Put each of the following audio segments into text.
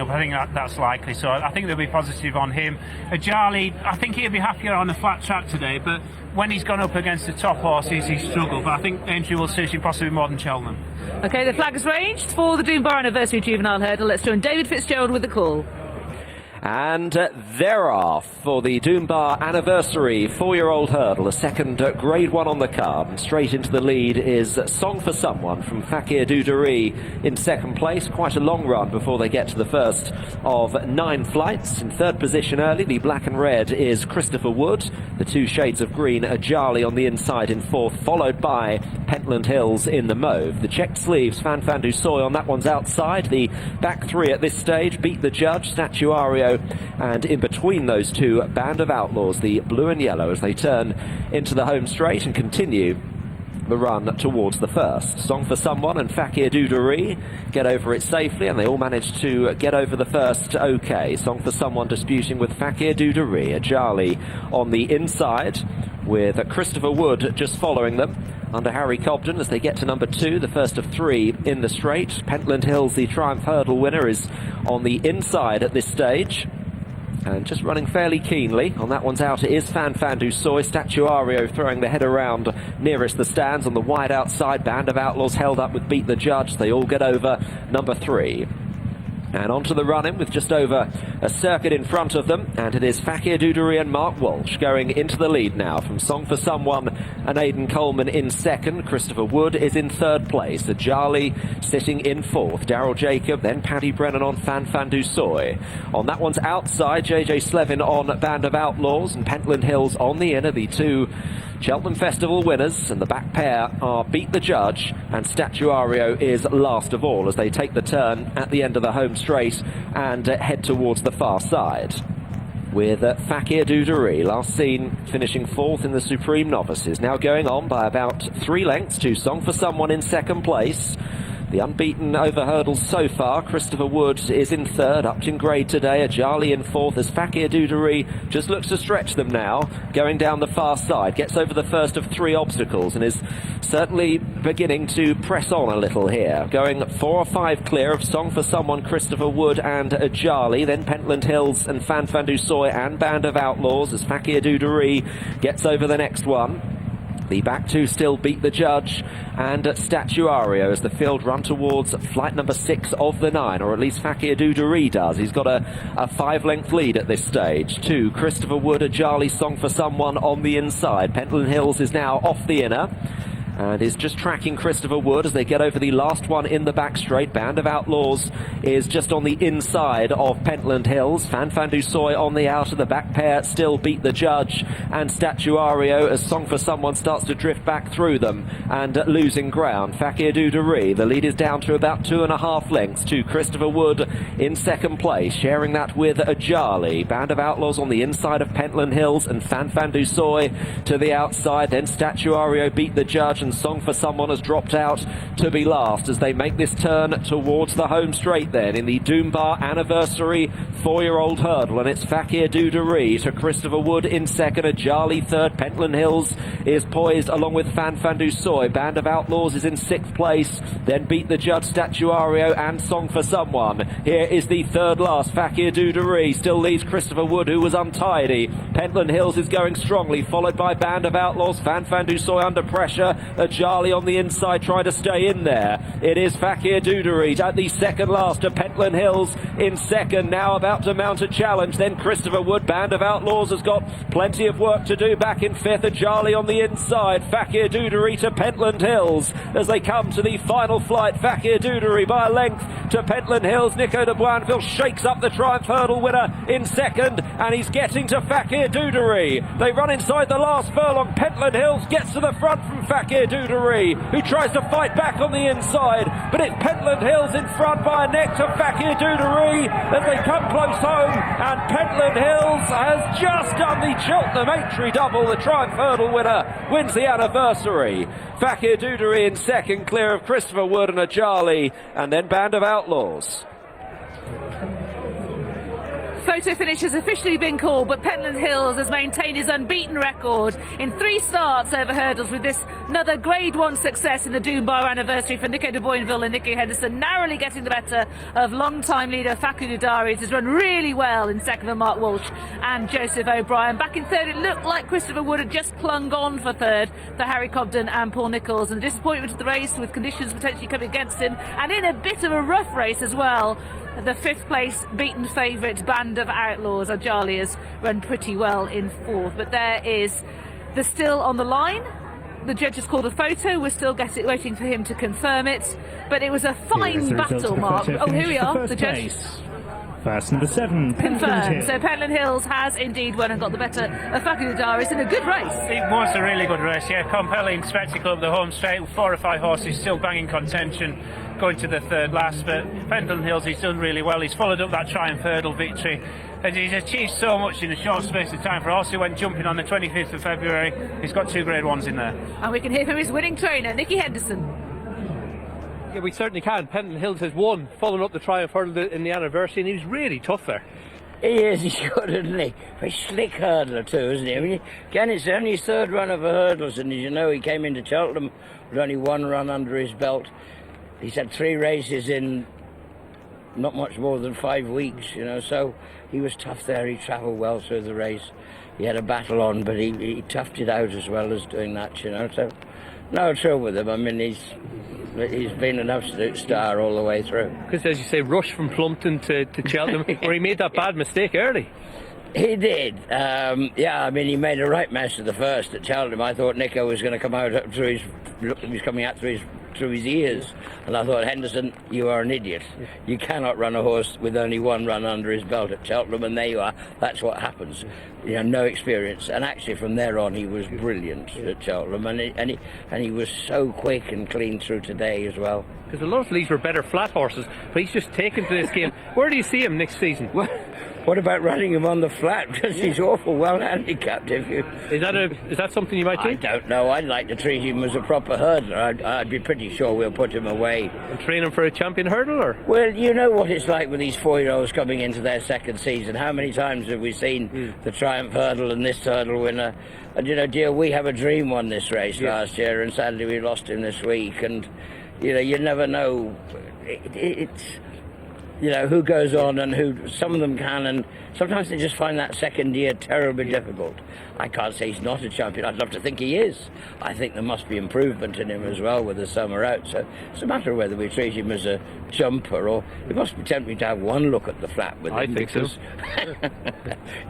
up. I think that's likely, so I think they'll be positive on him. Ajali, I think he'll be happier on a flat track today, but when he's gone up against the top horses, he's struggled. But I think Aintree will suit him possibly more than Cheltenham. OK, the flag is ranged for the Dunbar Anniversary Juvenile Hurdle. Let's join David Fitzgerald with the call. And there are, for the Dunbar Anniversary 4-year-old hurdle, a second Grade 1 on the card. And straight into the lead is Song for Someone from Fakir Duderie in second place. Quite a long run before they get to the first of 9 flights. In third position early, the black and red is Christopher Wood. The 2 shades of green, Ajali on the inside in fourth, followed by Pentland Hills in the mauve. The checked sleeves, Fan Fan Du Soy on that one's outside. The back 3 at this stage, Beat the Judge, Statuario, and in between those 2, Band of Outlaws, the blue and yellow, as they turn into the home straight and continue the run towards the first. Song for Someone and Fakir Duderie get over it safely, and they all manage to get over the first OK. Song for Someone disputing with Fakir Duderie. Ajali on the inside with Christopher Wood just following them under Harry Cobden as they get to number 2, the first of 3 in the straight. Pentland Hills, the Triumph Hurdle winner, is on the inside at this stage and just running fairly keenly. On that one's out, it is Fan Fan Du Soy. Statuario throwing the head around nearest the stands on the wide outside. Band of Outlaws held up with Beat the Judge. They all get over number 3. And onto the run-in with just over a circuit in front of them. And it is Fakir Duderie and Mark Walsh going into the lead now from Song for Someone and Aidan Coleman in second. Christopher Wood is in third place. Ajali sitting in fourth. Daryl Jacob, then Paddy Brennan on Fan Fan Du Soy. On that one's outside, JJ Slevin on Band of Outlaws, and Pentland Hills on the inner. The 2 Cheltenham Festival winners, and the back pair are Beat the Judge, and Statuario is last of all as they take the turn at the end of the home straight and head towards the far side. With Fakir Duderie, last seen finishing fourth in the Supreme Novices, now going on by about 3 lengths to Song for Someone in second place. The unbeaten over hurdles so far. Christopher Wood is in third, upped in grade today. Ajali in fourth as Fakir Duderie just looks to stretch them now, going down the far side. Gets over the first of 3 obstacles and is certainly beginning to press on a little here. Going 4 or 5 clear of Song for Someone, Christopher Wood and Ajali. Then Pentland Hills and Fan Fan Du Soy and Band of Outlaws as Fakir Duderie gets over the next one. The back 2 still Beat the Judge and Statuario as the field run towards flight number 6 of the 9, or at least Fakir Duderie does. He's got a 5-length lead at this stage. 2, Christopher Wood, Ajali, Song for Someone on the inside. Pentland Hills is now off the inner and is just tracking Christopher Wood as they get over the last one in the back straight. Band of Outlaws is just on the inside of Pentland Hills. Fan Fan Du Soy on the outer. The back pair still Beat the Judge and Statuario as Song for Someone starts to drift back through them and losing ground. Fakir Duderie, the lead is down to about 2.5 lengths to Christopher Wood in second place, sharing that with Ajali. Band of Outlaws on the inside of Pentland Hills and Fan Fan Du Soy to the outside. Then Statuario, Beat the Judge, and Song for Someone has dropped out to be last as they make this turn towards the home straight then in the Dunbar Anniversary 4-year-old hurdle. And it's Fakir Duderie to Christopher Wood in second, Ajali third. Pentland Hills is poised along with Fan Fan Du Soy. Band of Outlaws is in 6th place, then Beat the Judge, Statuario and Song for Someone. Here is the third last. Fakir Duderie still leads Christopher Wood, who was untidy. Pentland Hills is going strongly, followed by Band of Outlaws. Fan Fan Du Soy under pressure. Ajali on the inside trying to stay in there. It is Fakir Duderie at the second last to Pentland Hills in second, now about to mount a challenge. Then Christopher Wood. Band of Outlaws has got plenty of work to do back in 5th. Ajali on the inside. Fakir Duderie to Pentland Hills as they come to the final flight. Fakir Duderie by a length to Pentland Hills. Nico de Boinville shakes up the Triumph Hurdle winner in second, and he's getting to Fakir Duderie. They run inside the last furlong. Pentland Hills gets to the front from Fakir Duderie, who tries to fight back on the inside, but it's Pentland Hills in front by a neck to Fakir Duderie as they come close home, and Pentland Hills has just done the Cheltenham Aintree double. The Triumph Hurdle winner wins the anniversary. Fakir Duderie in second, clear of Christopher Wood and Ajali, and then Band of Outlaws. Photo finish has officially been called, but Pentland Hills has maintained his unbeaten record in 3 starts over hurdles, with this another Grade 1 success in the Dunbar anniversary for Nico de Boinville and Nicky Henderson, narrowly getting the better of long-time leader Facu Dudari, who's run really well in second for Mark Walsh and Joseph O'Brien. Back in third, it looked like Christopher Wood had just clung on for third for Harry Cobden and Paul Nicholls, and the disappointment of the race with conditions potentially coming against him, and in a bit of a rough race as well. The 5th place beaten favourite Band of Outlaws, Ajali, has run pretty well in 4th. But there is the still on the line. The judges called a photo. We're still waiting for him to confirm it. But it was a fine battle, Mark. Oh, here we are. The judge. First number 7. Confirmed. So Pentland Hills has indeed won and got the better of Facu Dudari in a good race. It was a really good race, yeah. Compelling spectacle up the home straight. 4 or 5 horses still banging contention, going to the third last. But Pentland Hills, he's done really well. He's followed up that Triumph Hurdle victory, and he's achieved so much in a short space of time. For a horse who went jumping on the 25th of February, he's got 2 Grade 1s in there. And we can hear from his winning trainer, Nicky Henderson. Yeah, we certainly can. Pentland Hills has won, following up the Triumph Hurdle in the anniversary, and he was really tough there. He is, he's good, isn't he? Very slick hurdler too, isn't he? I mean, again, it's only his 3rd run of hurdles, and as you know, he came into Cheltenham with only 1 run under his belt. He's had 3 races in not much more than 5 weeks, you know, so he was tough there. He travelled well through the race. He had a battle on, but he toughed it out as well as doing that, you know, so no trouble with him. I mean, he's been an absolute star all the way through. Because, as you say, rush from Plumpton to Cheltenham, where he made that bad mistake early. He did. Yeah, I mean, he made a right mess of the first at Cheltenham. I thought Nico was going to come out through his... He was coming out through his ears. And I thought, Henderson, you are an idiot. You cannot run a horse with only 1 run under his belt at Cheltenham, and there you are. That's what happens. You know, no experience. And actually, from there on, he was brilliant at Cheltenham, and he was so quick and clean through today as well. Because a lot of these were better flat horses, but he's just taken to this game. Where do you see him next season? What about running him on the flat? Because he's awful well handicapped. Is that something you might do? I don't know. I'd like to treat him as a proper hurdler. I'd be pretty sure we'll put him away. And train him for a champion hurdle, or? Well, you know what it's like with these 4-year-olds coming into their 2nd season. How many times have we seen the Triumph Hurdle and this hurdle winner? And you know, dear, we have a dream won this race last year, and sadly we lost him this week. And you know, you never know. It's you know, who goes on and who. Some of them can, and sometimes they just find that 2nd year terribly difficult. I can't say he's not a champion. I'd love to think he is. I think there must be improvement in him as well with the summer out. So it's a matter of whether we treat him as a jumper, or it must be tempting to have 1 look at the flat with him. I think so.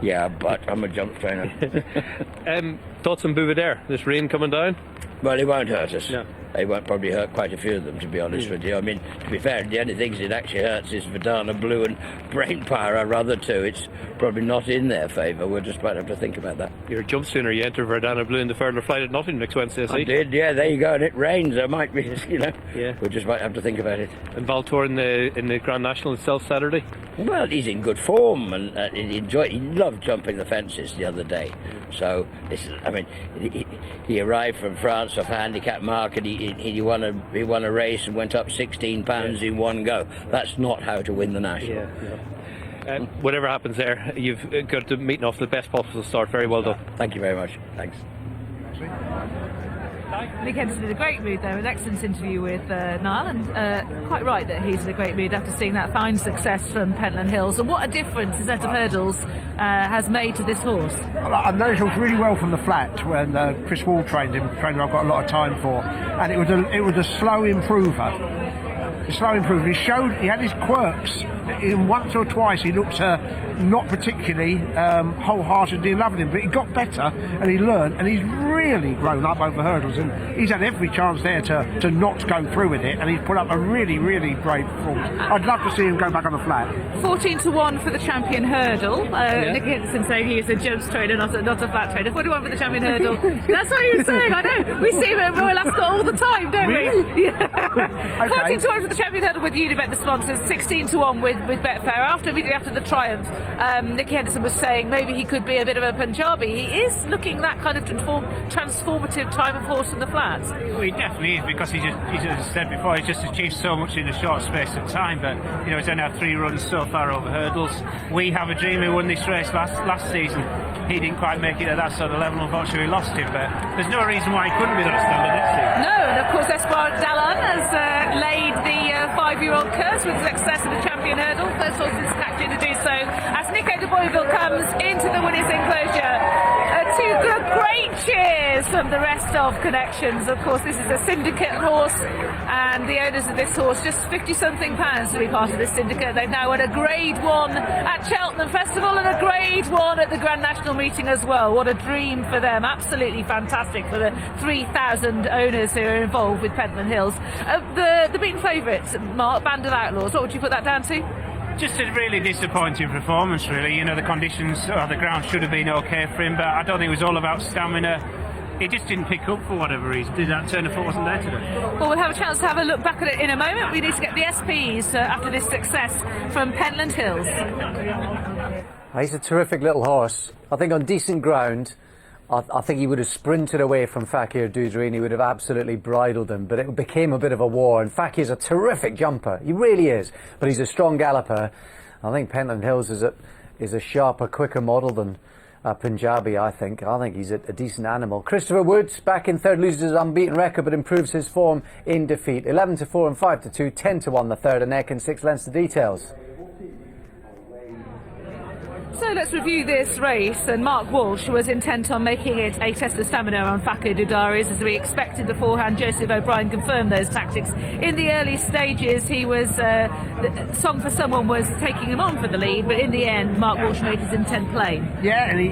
Yeah, but I'm a jump trainer. Thoughts on Bouvedere? This rain coming down? Well, he won't hurt us. No. He won't probably hurt quite a few of them, to be honest with you. I mean, to be fair, the only things it actually hurts is Verdana Blue and Brain Power, our other 2. It's probably not in their favour. We'll just might have to think about that. You're a jump sooner. You enter Verdana Blue in the Further Flight at nothing next Wednesday, I see. I did, yeah, there you go. And it rains. There might be, you know. Yeah. We just might have to think about it. And Valtour in the Grand National itself Saturday? Well, he's in good form, and he loved jumping the fences the other day. So, I mean, he arrived from France off a handicap mark, and he won a race and went up £16 in 1 go. That's not how to win the National. Whatever happens there, you've got to meeting off the best possible start. Very well done. Thank you very much. Thanks. Nick Henderson in a great mood there, an excellent interview with Niall, and quite right that he's in a great mood after seeing that fine success from Pentland Hills. And what a difference the set of hurdles has made to this horse. Well, I've noticed it was really well from the flat when Chris Wall trained him, trainer I've got a lot of time for, and it was a slow improver. A slow improver. He had his quirks. In once or twice he looked not particularly wholeheartedly in love with him, but he got better and he learned, and he's really grown up over hurdles, and he's had every chance there to not go through with it, and he's put up a really, really great performance. I'd love to see him go back on the flat. 14-1 for the champion hurdle. Nick Henderson saying he is a jumps trainer, not a flat trainer. 41 for the champion hurdle. That's what he was saying, I know. We see him at Royal Ascot all the time, don't Really? we? Yeah. Okay. 14-1 for the champion hurdle with Unibet, the sponsors. 16-1 with with Betfair immediately after the triumph. Nicky Henderson was saying maybe he could be a bit of a Punjabi. He is looking that kind of transformative type of horse in the flats. Well, he definitely is, because he's as I said before, he's just achieved so much in a short space of time. But he's only had 3 runs so far over hurdles. We Have a Dream, who won this race last season, he didn't quite make it at that sort of level. Unfortunately, we lost him, but there's no reason why he couldn't be that standard next season. No, and of course Espoir Dallon has laid the 5-year-old curse with success in the champion hurdle. First horse in Snatching to do so as Nico de Boinville comes into the winner's enclosure. Two great cheers from the rest of Connections. Of course, this is a syndicate horse, and the owners of this horse just £50-something to be part of this syndicate. They've now won a Grade 1 at Cheltenham Festival and a Grade 1 at the Grand National Meeting as well. What a dream for them. Absolutely fantastic for the 3,000 owners who are involved with Pentland Hills. The beaten favourites, Mark, Band of Outlaws, what would you put that down to? Just a really disappointing performance, really. The conditions, the ground should have been okay for him, but I don't think it was all about stamina. He just didn't pick up for whatever reason. That turn of foot wasn't there today. Well, we'll have a chance to have a look back at it in a moment. We need to get the SPs after this success from Pentland Hills. He's a terrific little horse. I think on decent ground, I think he would have sprinted away from Fakir Doudry and he would have absolutely bridled him, but it became a bit of a war, and Fakir's a terrific jumper, he really is, but he's a strong galloper. I think Pentland Hills is a sharper, quicker model than Punjabi, I think he's a decent animal. Christopher Woods, back in third, loses his unbeaten record but improves his form in defeat. 11-4 and 5-2, 10-1 the third, a neck and 6 lengths to details. So let's review this race, and Mark Walsh was intent on making it a test of stamina on Fakir Doudry, as we expected beforehand. Joseph O'Brien confirmed those tactics. In the early stages he was, Song for Someone was taking him on for the lead, but in the end Mark Walsh made his intent plain. Yeah, and